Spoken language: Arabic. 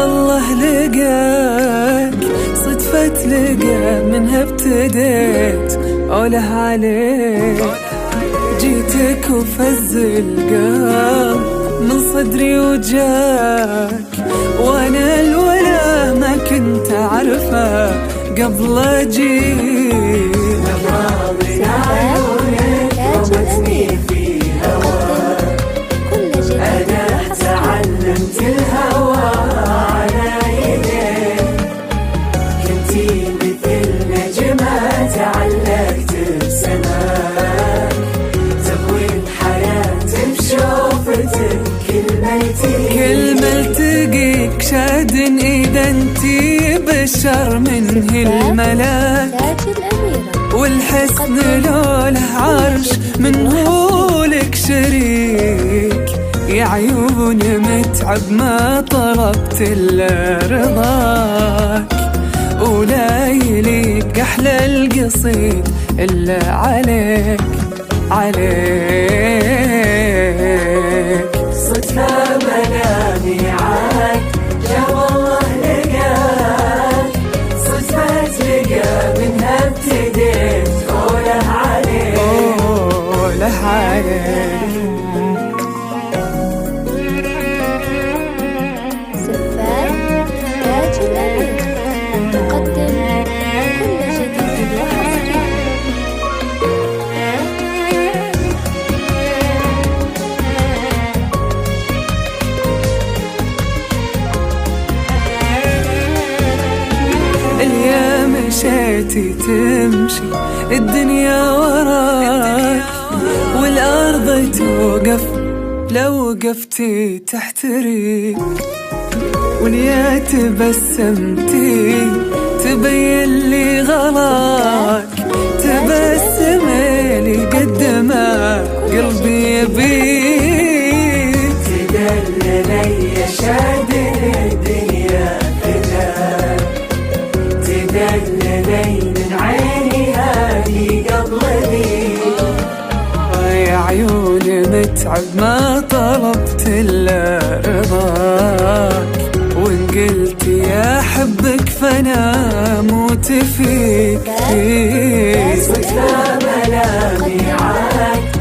والله لقاك صدفة لقى منها ابتديت أوله عليك. جيتك وفز القلب من صدري وجاك، وانا الولا ما كنت اعرفه قبل اجيك. من عيونك رمتني في هواك، انا تعلمت الهوى على يديك. كنتي مثل نجمة تعلقت بسماك، تضوي الحياة بشوفتك كل ما التقيك شادن اذا انتي بشر من هالملاك. والحسن لوله عرش من هولك شريك، يا عيون متعب ما طلبت الا رضاك. ولا يليق احلى القصيد الا عليك عليك. صدفة منامي عاك يا والله لقاك، صدفة لقى منها ابتديت أوله عليك أوله عليك. سفاح تاج الأمير تقدم كل جديد وحصري. اليوم مشيتي تمشي الدنيا وراك، والأرض توقف لو وقفتي تحتريك. واليا تبسمتي تبين لي غلاك، تبسمي لي قد ما قلبي يبيك. تدللي شادن الدنيا فداك، تدللي من عيني هذه قبل ذيك. يا عيوني متعب ما طلبت الا رضاك، وان قلت يا حبك فانا اموت فيك. صدفة منامي عاك